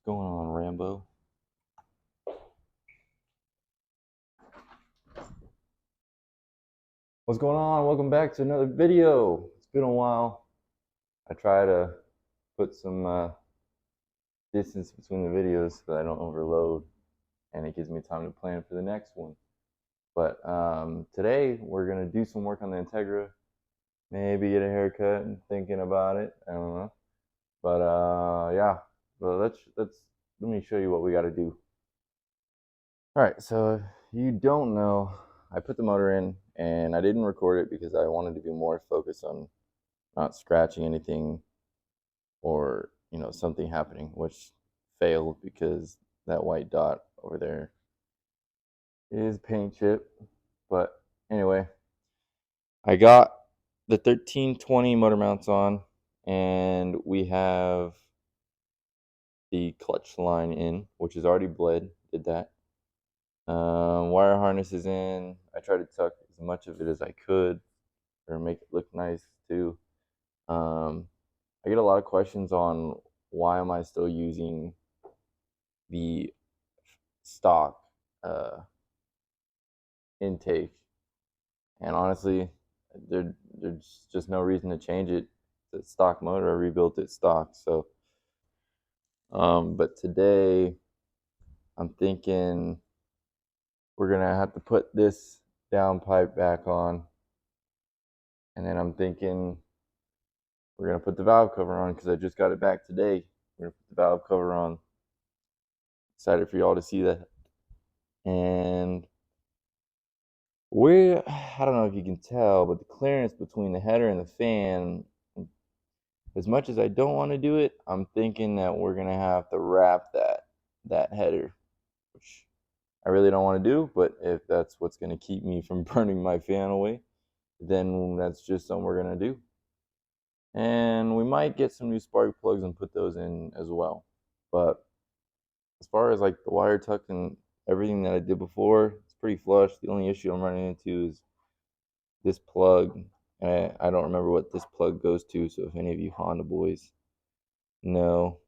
What's going on, Rambo? What's going on? Welcome back to another video. It's been a while. I try to put some distance between the videos so that I don't overload and it gives me time to plan for the next one. But today we're going to do some work on the Integra. Maybe get a haircut and thinking about it. I don't know. But yeah. Well, let me show you what we got to do. All right, so if you don't know, I put the motor in and I didn't record it because I wanted to be more focused on not scratching anything or, something happening, which failed because that white dot over there is paint chip. But anyway, I got the 1320 motor mounts on and we have the clutch line in, which is already bled, did that. Wire harness is in. I tried to tuck as much of it as I could or make it look nice too. I get a lot of questions on why am I still using the stock intake, and honestly, there's just no reason to change it. It's a stock motor. I rebuilt it stock, so. But today, I'm thinking we're gonna have to put this downpipe back on, and then I'm thinking we're gonna put the valve cover on because I just got it back today. We're gonna put the valve cover on. Excited for y'all to see that. And I don't know if you can tell, but the clearance between the header and the fan, as much as I don't want to do it, I'm thinking that we're gonna have to wrap that header, which I really don't want to do, but if that's what's gonna keep me from burning my fan away, then that's just something we're gonna do. And we might get some new spark plugs and put those in as well. But as far as like the wire tuck and everything that I did before, it's pretty flush. The only issue I'm running into is this plug. I don't remember what this plug goes to, so if any of you Honda boys know,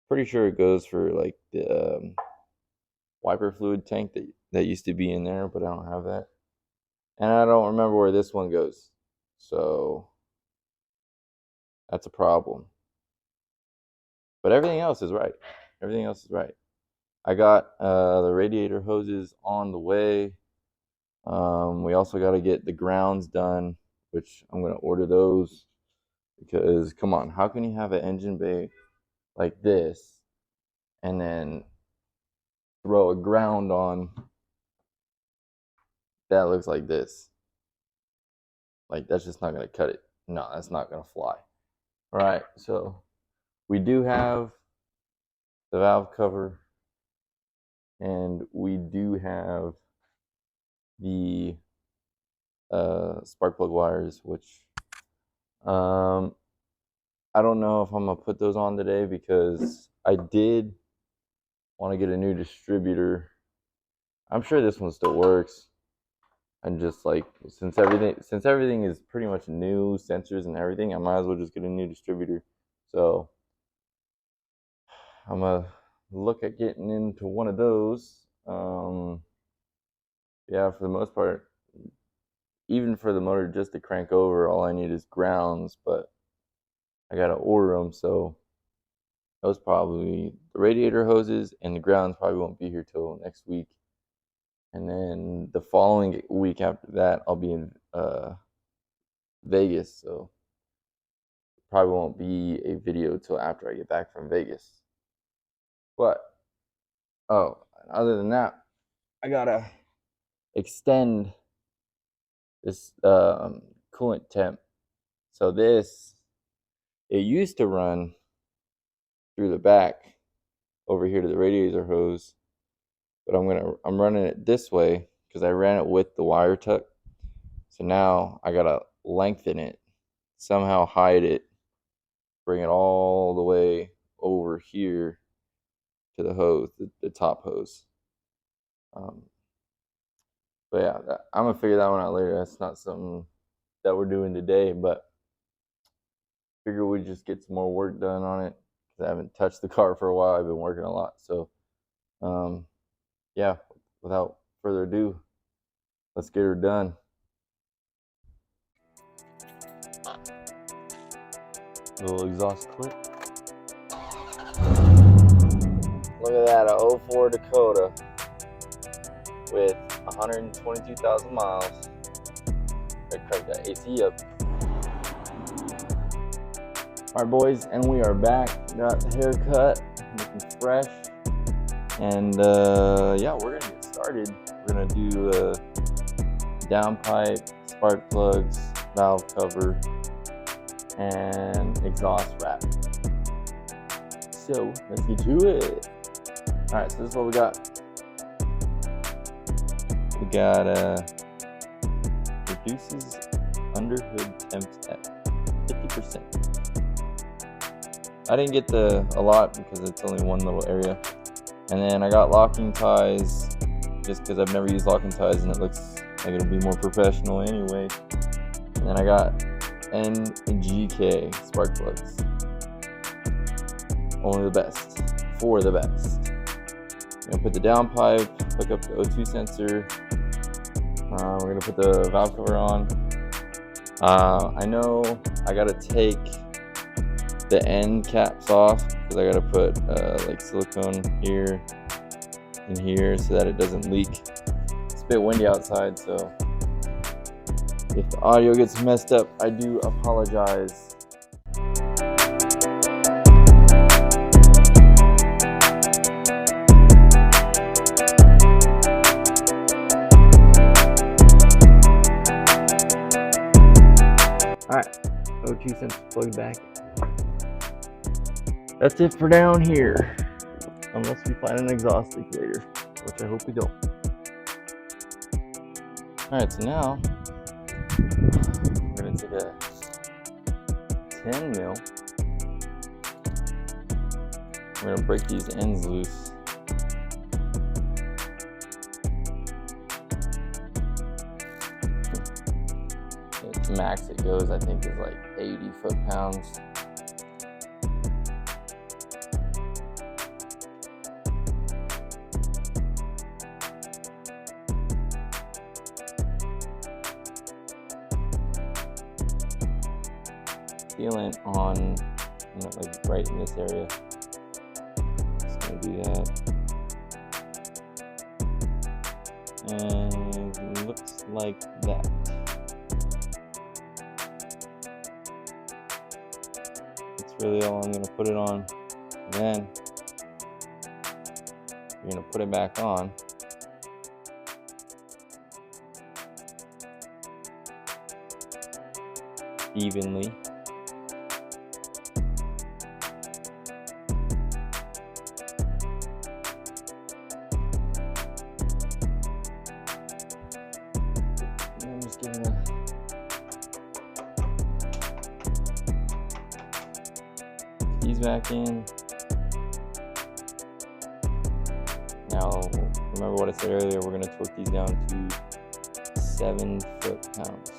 pretty sure it goes for like the wiper fluid tank that used to be in there, but I don't have that. And I don't remember where this one goes, so that's a problem. But everything else is right. Everything else is right. I got the radiator hoses on the way. We also got to get the grounds done, which I'm going to order those because, come on, how can you have an engine bay like this and then throw a ground on that looks like this? Like, that's just not going to cut it. No, that's not going to fly. All right, so we do have the valve cover and we do have the spark plug wires, which I don't know if I'm gonna put those on today because I did want to get a new distributor. I'm sure this one still works. And just like since everything is pretty much new, sensors and everything, I might as well just get a new distributor. So I'm gonna look at getting into one of those. Yeah, for the most part, even for the motor just to crank over, all I need is grounds, but I gotta order them, so those probably the radiator hoses and the grounds probably won't be here till next week. And then the following week after that, I'll be in Vegas, so probably won't be a video till after I get back from Vegas. But other than that, I gotta extend this coolant temp. So it used to run through the back over here to the radiator hose, but I'm running it this way because I ran it with the wire tuck. So now I gotta lengthen it, somehow hide it, bring it all the way over here to the hose, the top hose. But yeah, I'm gonna figure that one out later. That's not something that we're doing today, but figure we just get some more work done on it because I haven't touched the car for a while. I've been working a lot. So, yeah, without further ado, let's get her done. Little exhaust clip. Look at that, a 04 Dakota with 122,000 miles. Gotta crank that AC up. Alright boys, and we are back. Got the haircut, looking fresh. And yeah, we're gonna get started. We're gonna do downpipe, spark plugs, valve cover, and exhaust wrap. So let's get to it. Alright, so this is what we got. We got reduces underhood temps at 50%. I didn't get a lot because it's only one little area. And then I got locking ties just because I've never used locking ties and it looks like it'll be more professional anyway. And then I got N and GK spark plugs. Only the best. For the best. I'm gonna put the downpipe, hook up the O2 sensor. We're gonna put the valve cover on. I know I gotta take the end caps off because I gotta put like silicone here and here so that it doesn't leak. It's a bit windy outside, so if the audio gets messed up, I do apologize. Alright, O2 sensor plugged back. That's it for down here. Unless we find an exhaust leak later, which I hope we don't. Alright, so now we're gonna take a 10 mil. We're gonna break these ends loose. The max it goes, I think, is like 80 foot-pounds. Sealant on, like right in this area. Just gonna do that. And it looks like that. That's really all I'm gonna put it on. And then you're gonna put it back on. Evenly. These back in. Now, remember what I said earlier, we're going to torque these down to 7 foot-pounds.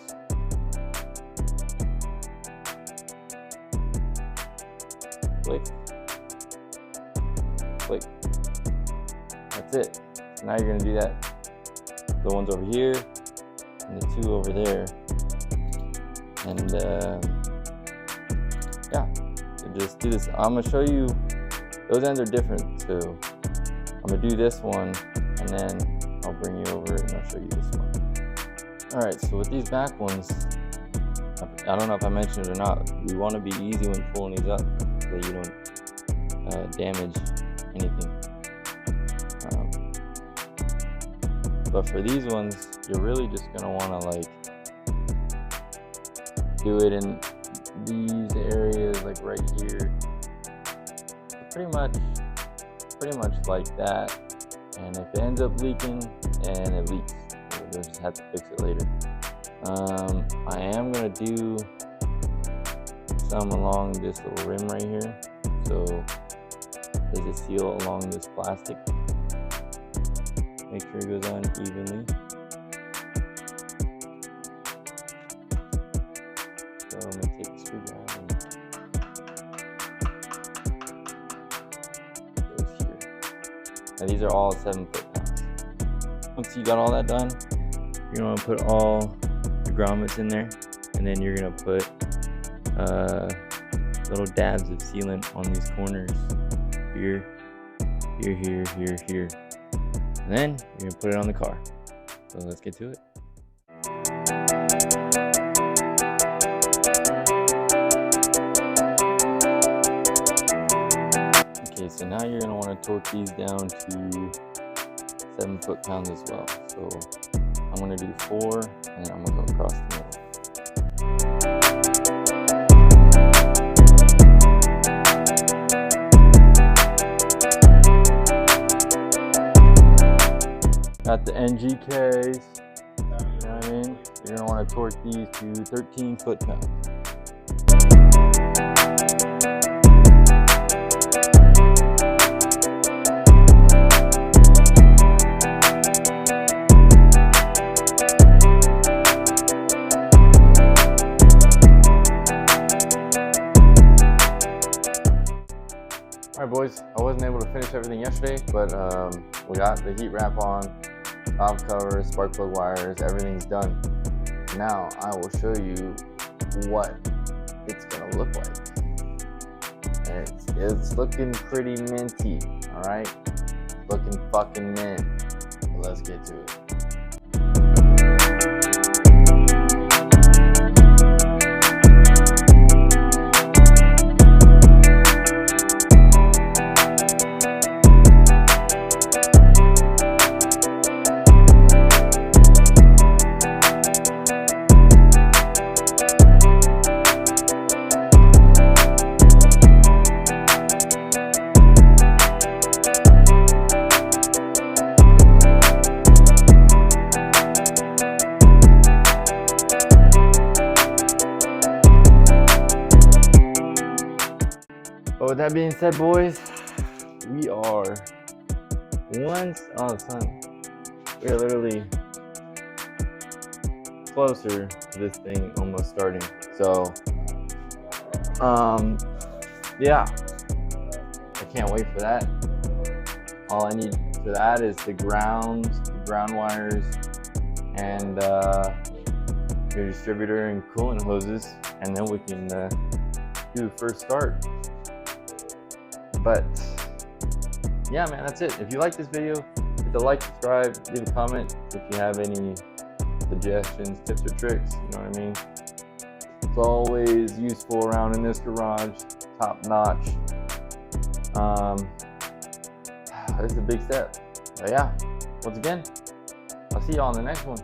Click. Click. That's it. So now you're going to do that. The ones over here and the two over there. And yeah. Just do this. I'm gonna show you, those ends are different, so I'm gonna do this one and then I'll bring you over and I'll show you this one. Alright, so with these back ones, I don't know if I mentioned it or not, we want to be easy when pulling these up so that you don't damage anything. But for these ones, you're really just gonna want to like do it in these areas, like right here, pretty much like that. And if it ends up leaking, and it leaks, we'll just have to fix it later. I am gonna do some along this little rim right here, so there's a seal along this plastic. Make sure it goes on evenly. So I'm gonna take the screwdriver and Now these are all 7 foot-pounds. Once you got all that done, you're gonna put all the grommets in there, and then you're gonna put little dabs of sealant on these corners. Here, here, here, here, here. And then you're gonna put it on the car. So let's get to it. Okay, so now you're gonna wanna torque these down to 7 foot-pounds as well. So I'm gonna do 4, and I'm gonna go across the middle. Got the NGKs, you know what I mean? You're gonna wanna torque these to 13 foot-pounds. Alright boys, I wasn't able to finish everything yesterday, but we got the heat wrap on, valve covers, spark plug wires, everything's done. Now I will show you what it's gonna look like. And it's looking pretty minty, alright? Looking fucking mint. So let's get to it. But with that being said, boys, we are we're literally closer to this thing almost starting. So, yeah, I can't wait for that. All I need for that is the ground wires, and your distributor and coolant hoses, and then we can do the first start. But yeah, man, that's it. If you like this video, hit the like, subscribe, leave a comment if you have any suggestions, tips, or tricks. You know what I mean? It's always useful around in this garage, top notch. This is a big step. But yeah, once again, I'll see you on the next one.